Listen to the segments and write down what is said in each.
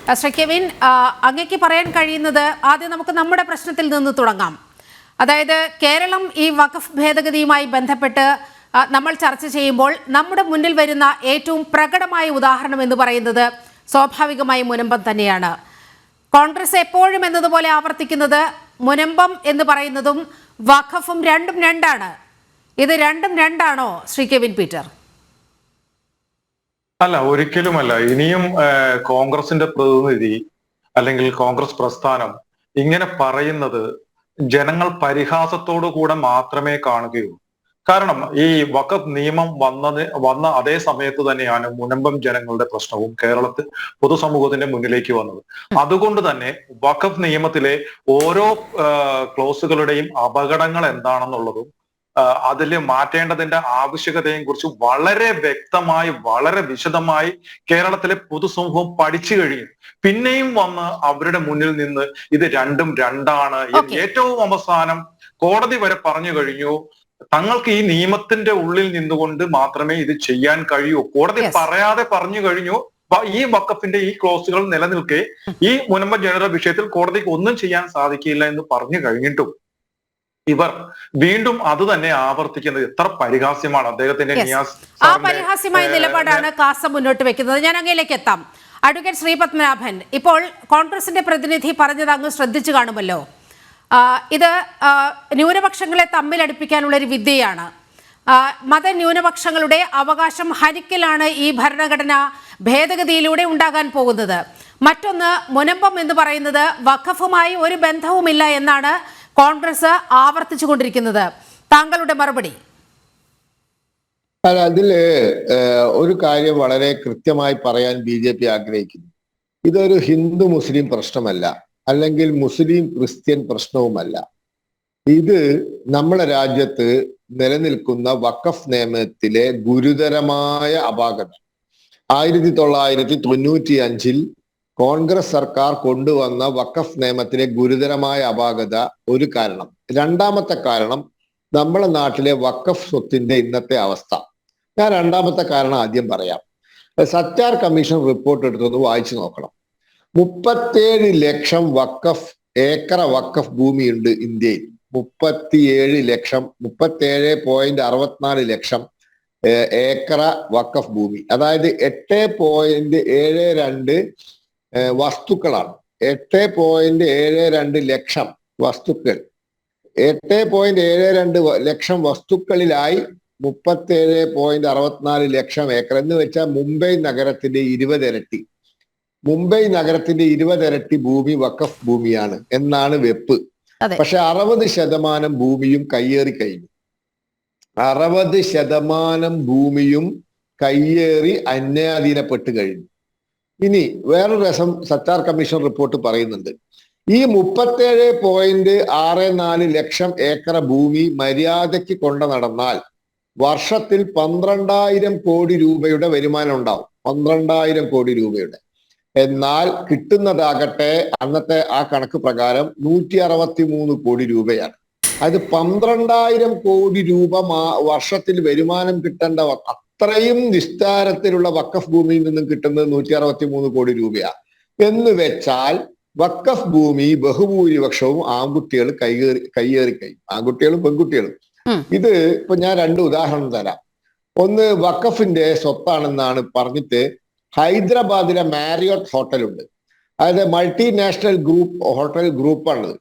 Shri Kevin, അങ്ങേക്ക് പറയാൻ കഴിയുന്നത് ആദ്യം നമുക്ക് നമ്മുടെ പ്രശ്നത്തിൽ നിന്ന് തുടങ്ങാം. അതായത് കേരളം ഈ വഖഫ് ഭേദഗതിയുമായി ബന്ധപ്പെട്ട് നമ്മൾ ചർച്ച ചെയ്യുമ്പോൾ നമ്മുടെ മുന്നിൽ വരുന്ന ഏറ്റവും പ്രകടമായ ഉദാഹരണം എന്ന് പറയുന്നത് സ്വാഭാവികമായും മുനമ്പം തന്നെയാണ്. കോൺഗ്രസ് എപ്പോഴും എന്നതുപോലെ ആവർത്തിക്കുന്നത് മുനമ്പം എന്ന് പറയുന്നതും വഖഫും രണ്ടും രണ്ടാണ്. ഇത് രണ്ടും രണ്ടാണോ ശ്രീ കെവിൻ പീറ്റർ? അല്ല, ഒരിക്കലുമല്ല. ഇനിയും കോൺഗ്രസിന്റെ പ്രതിനിധി അല്ലെങ്കിൽ കോൺഗ്രസ് പ്രസ്ഥാനം ഇങ്ങനെ പറയുന്നത് ജനങ്ങൾ പരിഹാസത്തോടു കൂടെ മാത്രമേ കാണുകയുള്ളൂ. കാരണം ഈ വഖഫ് നിയമം വന്ന അതേ സമയത്ത് തന്നെയാണ് മുനമ്പം ജനങ്ങളുടെ പ്രശ്നവും കേരളത്തിൽ പൊതുസമൂഹത്തിന്റെ മുന്നിലേക്ക് വന്നത്. അതുകൊണ്ട് തന്നെ വഖഫ് നിയമത്തിലെ ഓരോ ക്ലോസുകളുടെയും അപകടങ്ങൾ എന്താണെന്നുള്ളതും അതിൽ മാറ്റേണ്ടതിന്റെ ആവശ്യകതയെയും കുറിച്ച് വളരെ വ്യക്തമായി വളരെ വിശദമായി കേരളത്തിലെ പൊതുസമൂഹം പഠിച്ചു കഴിഞ്ഞു. പിന്നെയും വന്ന് അവരുടെ മുന്നിൽ നിന്ന് ഇത് രണ്ടും രണ്ടാണ് എന്ന് ഏറ്റവും അവസാനം കോടതി വരെ പറഞ്ഞു കഴിഞ്ഞു. തങ്ങൾക്ക് ഈ നിയമത്തിന്റെ ഉള്ളിൽ നിന്നുകൊണ്ട് മാത്രമേ ഇത് ചെയ്യാൻ കഴിയൂ. കോടതി പറയാതെ പറഞ്ഞു കഴിഞ്ഞു ഈ വഖഫിന്റെ ഈ ക്ലോസുകൾ നിലനിൽക്കെ ഈ മുനമ്പം ജനറൽ വിഷയത്തിൽ കോടതിക്ക് ഒന്നും ചെയ്യാൻ സാധിക്കില്ല എന്ന് പറഞ്ഞു കഴിഞ്ഞിട്ടും ഇവർ വീണ്ടും അത് തന്നെ ആവർത്തിക്കുന്നത് എത്ര പരിഹാസ്യമാണ്. അദ്ദേഹത്തിന്റെ ആ പരിഹാസ്യമായ നിലപാടാണ് കാസ മുന്നോട്ട് വെക്കുന്നത്. ഞാൻ അങ്ങയിലേക്ക് എത്താം. അഡ്വക്കേറ്റ് ശ്രീ പത്മനാഭൻ, ഇപ്പോൾ കോൺഗ്രസിന്റെ പ്രതിനിധി പറഞ്ഞത് അങ്ങ് ശ്രദ്ധിച്ചു കാണുമല്ലോ. ഇത് ന്യൂനപക്ഷങ്ങളെ തമ്മിലടുപ്പിക്കാനുള്ള ഒരു വിദ്യയാണ്. മതന്യൂനപക്ഷങ്ങളുടെ അവകാശം ഹനിക്കലാണ് ഈ ഭരണഘടന ഭേദഗതിയിലൂടെ ഉണ്ടാകാൻ പോകുന്നത്. മറ്റൊന്ന്, മുനമ്പം എന്ന് പറയുന്നത് വഖഫുമായി ഒരു ബന്ധവുമില്ല എന്നാണ് കോൺഗ്രസ് ആവർത്തിച്ചു കൊണ്ടിരിക്കുന്നത്. താങ്കളുടെ മറുപടി? അല്ല, അതില് ഒരു കാര്യം വളരെ കൃത്യമായി പറയാൻ BJP ആഗ്രഹിക്കുന്നു. ഇതൊരു ഹിന്ദു മുസ്ലിം പ്രശ്നമല്ല, അല്ലെങ്കിൽ മുസ്ലിം ക്രിസ്ത്യൻ പ്രശ്നവുമല്ല. ഇത് നമ്മുടെ രാജ്യത്ത് നിലനിൽക്കുന്ന വഖഫ് നിയമത്തിലെ ഗുരുതരമായ അപാകത. 1995 കോൺഗ്രസ് സർക്കാർ കൊണ്ടുവന്ന വഖഫ് നിയമത്തിലെ ഗുരുതരമായ അപാകത ഒരു കാരണം. രണ്ടാമത്തെ കാരണം നമ്മുടെ നാട്ടിലെ വഖഫ് സ്വത്തിന്റെ ഇന്നത്തെ അവസ്ഥ. ഞാൻ രണ്ടാമത്തെ കാരണം ആദ്യം പറയാം. സച്ചാർ കമ്മീഷൻ റിപ്പോർട്ട് എടുത്തൊന്ന് വായിച്ചു നോക്കണം. 37 ലക്ഷം ഏക്കർ വഖഫ് ഭൂമിയുണ്ട് ഇന്ത്യയിൽ. 37.64 ലക്ഷം ഏക്കർ വഖഫ് ഭൂമി, അതായത് 8.72 വസ്തുക്കളാണ്. 8.72 ലക്ഷം വസ്തുക്കൾ. 8.72 ലക്ഷം വസ്തുക്കളിലായി 37.64 ലക്ഷം ഏക്കർ എന്ന് വെച്ചാൽ മുംബൈ നഗരത്തിന്റെ 20 ഇരട്ടി. മുംബൈ നഗരത്തിന്റെ 20 ഇരട്ടി ഭൂമി വഖഫ് ഭൂമിയാണ് എന്നാണ് വെപ്പ്. പക്ഷെ 60% ഭൂമിയും കയ്യേറി കഴിഞ്ഞു. 60% ഭൂമിയും കയ്യേറി അന്യാധീനപ്പെട്ട് കഴിഞ്ഞു. ഇനി വേറൊരു രസം സച്ചാർ കമ്മീഷൻ റിപ്പോർട്ട് പറയുന്നുണ്ട്. ഈ 37.64 ലക്ഷം ഏക്കർ ഭൂമി മര്യാദയ്ക്ക് കൊണ്ടു നടന്നാൽ വർഷത്തിൽ 12,000 കോടി രൂപയുടെ വരുമാനം ഉണ്ടാവും. 12,000 കോടി രൂപയുടെ. എന്നാൽ കിട്ടുന്നതാകട്ടെ അന്നത്തെ ആ കണക്ക് പ്രകാരം 163 കോടി രൂപയാണ്. അത് 12,000 കോടി രൂപ വർഷത്തിൽ വരുമാനം കിട്ടേണ്ട അത്രയും വിസ്താരത്തിലുള്ള വഖഫ് ഭൂമിയിൽ നിന്നും കിട്ടുന്നത് 163 കോടി രൂപയാണ്. എന്ന് വെച്ചാൽ വഖഫ് ഭൂമി ബഹുഭൂരിപക്ഷവും ആൺകുട്ടികൾ കയ്യേറി കഴിയും. ആൺകുട്ടികളും പെൺകുട്ടികളും. ഇത് ഇപ്പൊ ഞാൻ 2 ഉദാഹരണം തരാം. ഒന്ന്, വഖഫിന്റെ സ്വത്താണെന്നാണ് പറഞ്ഞിട്ട് ഹൈദരാബാദിലെ മാരിയോട്ട് ഹോട്ടലുണ്ട്. അതായത് മൾട്ടിനാഷണൽ ഹോട്ടൽ ഗ്രൂപ്പാണത്,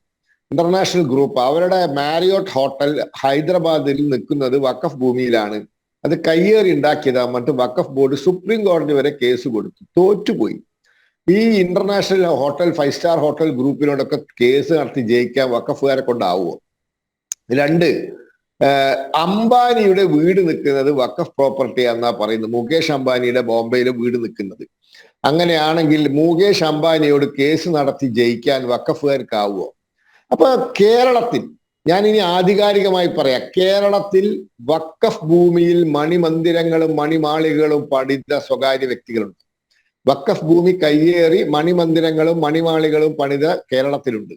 ഇന്റർനാഷണൽ ഗ്രൂപ്പ്. അവരുടെ മാരിയോട്ട് ഹോട്ടൽ ഹൈദരാബാദിൽ നിൽക്കുന്നത് വഖഫ് ഭൂമിയിലാണ്. അത് കയ്യേറി ഉണ്ടാക്കിയതാ. മറ്റ് വഖഫ് ബോർഡ് സുപ്രീം കോടതി വരെ കേസ് കൊടുത്തു, തോറ്റുപോയി. ഈ ഇന്റർനാഷണൽ ഹോട്ടൽ 5 സ്റ്റാർ ഹോട്ടൽ ഗ്രൂപ്പിനോടൊക്കെ കേസ് നടത്തി ജയിക്കാൻ വഖഫുകാരെ കൊണ്ടാവുമോ? 2, അംബാനിയുടെ വീട് നിൽക്കുന്നത് വഖഫ് പ്രോപ്പർട്ടി എന്നാ പറയുന്നത്. മുകേഷ് അംബാനിയുടെ ബോംബെയിലെ വീട് നിൽക്കുന്നത്. അങ്ങനെയാണെങ്കിൽ മുകേഷ് അംബാനിയോട് കേസ് നടത്തി ജയിക്കാൻ വഖഫുകാർക്കാവുമോ? അപ്പൊ കേരളത്തിൽ, ഞാൻ ഇനി ആധികാരികമായി പറയാം, കേരളത്തിൽ വഖഫ് ഭൂമിയിൽ മണിമന്ദിരങ്ങളും മണിമാളികളും പണിത സ്വകാര്യ വ്യക്തികളുണ്ട്. വഖഫ് ഭൂമി കയ്യേറി മണിമന്ദിരങ്ങളും മണിമാളികളും പണിത കേരളത്തിലുണ്ട്.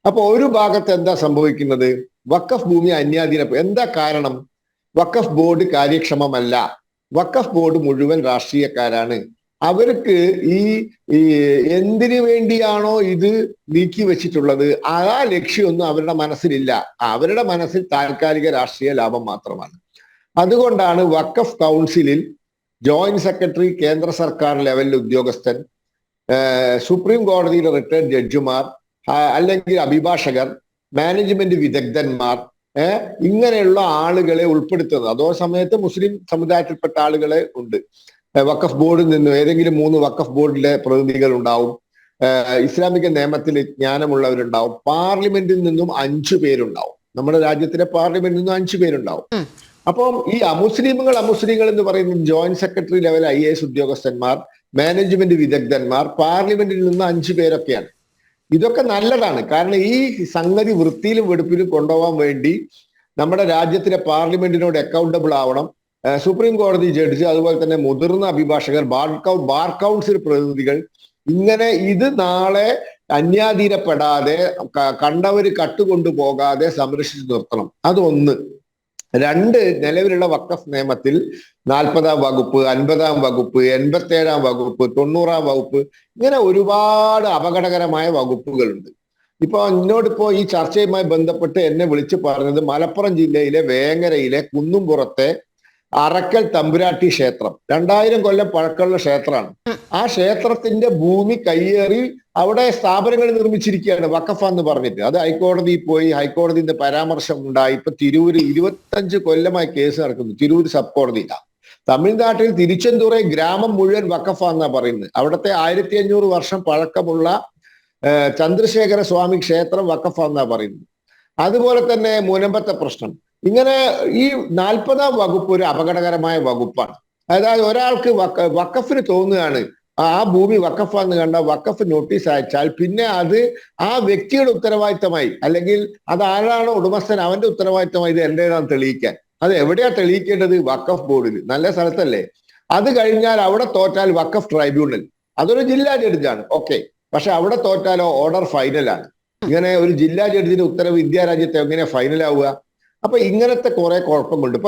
അപ്പൊ ഒരു ഭാഗത്ത് എന്താ സംഭവിക്കുന്നത്? വഖഫ് ഭൂമി അന്യാധീന. എന്താ കാരണം? വഖഫ് ബോർഡ് കാര്യക്ഷമമല്ല. വഖഫ് ബോർഡ് മുഴുവൻ രാഷ്ട്രീയക്കാരാണ്. അവർക്ക് ഈ എന്തിനു വേണ്ടിയാണോ ഇത് നീക്കി വെച്ചിട്ടുള്ളത് ആ ലക്ഷ്യമൊന്നും അവരുടെ മനസ്സിലില്ല. അവരുടെ മനസ്സിൽ താൽക്കാലിക രാഷ്ട്രീയ ലാഭം മാത്രമാണ്. അതുകൊണ്ടാണ് വഖഫ് കൗൺസിലിൽ ജോയിന്റ് സെക്രട്ടറി, കേന്ദ്ര സർക്കാർ ലെവലിലെ ഉദ്യോഗസ്ഥൻ, സുപ്രീം കോടതിയിലെ റിട്ടയർഡ് ജഡ്ജിമാർ, അല്ലെങ്കിൽ അഭിഭാഷകർ, മാനേജ്മെന്റ് വിദഗ്ധന്മാർ, ഇങ്ങനെയുള്ള ആളുകളെ ഉൾപ്പെടുത്തുന്നത്. അതോ സമയത്ത് മുസ്ലിം സമുദായത്തിൽപ്പെട്ട ആളുകളെ ഉണ്ട്. വഖഫ് ബോർഡിൽ നിന്നും ഏതെങ്കിലും 3 വഖഫ് ബോർഡിലെ പ്രതിനിധികൾ ഉണ്ടാവും. ഇസ്ലാമിക നിയമത്തിൽ ജ്ഞാനമുള്ളവരുണ്ടാവും. പാർലമെന്റിൽ നിന്നും 5 പേരുണ്ടാവും. നമ്മുടെ രാജ്യത്തിലെ പാർലമെന്റിൽ നിന്നും 5 പേരുണ്ടാവും. അപ്പം ഈ അമുസ്ലിങ്ങൾ എന്ന് പറയുന്നത് ജോയിന്റ് സെക്രട്ടറി ലെവൽ IAS ഉദ്യോഗസ്ഥന്മാർ, മാനേജ്മെന്റ് വിദഗ്ധന്മാർ, പാർലമെന്റിൽ നിന്ന് 5 പേരൊക്കെയാണ്. ഇതൊക്കെ നല്ലതാണ്. കാരണം ഈ സംഗതി വൃത്തിയിലും വെടുപ്പിലും കൊണ്ടുപോകാൻ വേണ്ടി നമ്മുടെ രാജ്യത്തിലെ പാർലമെന്റിനോട് അക്കൗണ്ടബിൾ ആവണം. സുപ്രീം കോടതി ജഡ്ജ്, അതുപോലെ തന്നെ മുതിർന്ന അഭിഭാഷകർ, ബാർ കൗൺസിൽ പ്രതിനിധികൾ, ഇങ്ങനെ ഇത് നാളെ അന്യാധീനപ്പെടാതെ കണ്ടവര് കട്ടുകൊണ്ടുപോകാതെ സംരക്ഷിച്ചു നിർത്തണം. അതൊന്ന്. 2, നിലവിലുള്ള വഖഫ് നിയമത്തിൽ 40-ാം വകുപ്പ്, 50-ാം വകുപ്പ്, 87-ാം വകുപ്പ്, 90-ാം വകുപ്പ്, ഇങ്ങനെ ഒരുപാട് അപകടകരമായ വകുപ്പുകളുണ്ട്. എന്നോടിപ്പോ ഈ ചർച്ചയുമായി ബന്ധപ്പെട്ട് എന്നെ വിളിച്ചു പറഞ്ഞത് മലപ്പുറം ജില്ലയിലെ വേങ്ങരയിലെ കുന്നുംപുറത്തെ അറക്കൽ തമ്പുരാട്ടി ക്ഷേത്രം 2000 കൊല്ലം പഴക്കമുള്ള ക്ഷേത്രമാണ്. ആ ക്ഷേത്രത്തിന്റെ ഭൂമി കയ്യേറി അവിടെ സ്ഥാപനങ്ങൾ നിർമ്മിച്ചിരിക്കുകയാണ് വഖഫാന്ന് പറഞ്ഞിട്ട്. അത് ഹൈക്കോടതിയിൽ പോയി, ഹൈക്കോടതിന്റെ പരാമർശം ഉണ്ടായി. ഇപ്പൊ തിരൂര് 25 കൊല്ലമായി കേസ് നടക്കുന്നു. തിരൂര് സബ് കോടതിയിലാണ്. തമിഴ്നാട്ടിൽ തിരുച്ചെന്തൂരെ ഗ്രാമം മുഴുവൻ വഖഫാന്നാ പറയുന്നത്. അവിടുത്തെ 1500 വർഷം പഴക്കമുള്ള ചന്ദ്രശേഖര സ്വാമി ക്ഷേത്രം വഖഫാന്നാ പറയുന്നത്. അതുപോലെ തന്നെ മുനമ്പത്തെ പ്രശ്നം. ഇങ്ങനെ ഈ 40-ാം വകുപ്പ് ഒരു അപകടകരമായ വകുപ്പാണ്. അതായത് ഒരാൾക്ക് വഖഫിന് തോന്നുകയാണ് ആ ഭൂമി വഖഫാന്ന് കണ്ട വഖഫ് നോട്ടീസ് അയച്ചാൽ പിന്നെ അത് ആ വ്യക്തിയുടെ ഉത്തരവാദിത്തമായി, അല്ലെങ്കിൽ അത് ആരാണോ ഉടമസ്ഥൻ അവന്റെ ഉത്തരവാദിത്തമായി ഇത് എന്റേതാണെന്ന് തെളിയിക്കാൻ. അത് എവിടെയാ തെളിയിക്കേണ്ടത്? വഖഫ് ബോർഡിൽ. നല്ല സ്ഥലത്തല്ലേ? അത് കഴിഞ്ഞാൽ അവിടെ തോറ്റാൽ വഖഫ് ട്രൈബ്യൂണൽ, അതൊരു ജില്ലാ ജഡ്ജാണ്, ഓക്കെ. പക്ഷെ അവിടെ തോറ്റാലോ ഓർഡർ ഫൈനലാണ്. ഇങ്ങനെ ഒരു ജില്ലാ ജഡ്ജിന്റെ ഉത്തരവ് ഇന്ത്യ രാജ്യത്തെ എങ്ങനെ ഫൈനലാവുക? അപ്പൊ ഇങ്ങനത്തെ കുറെ കുഴപ്പങ്ങളുണ്ട്.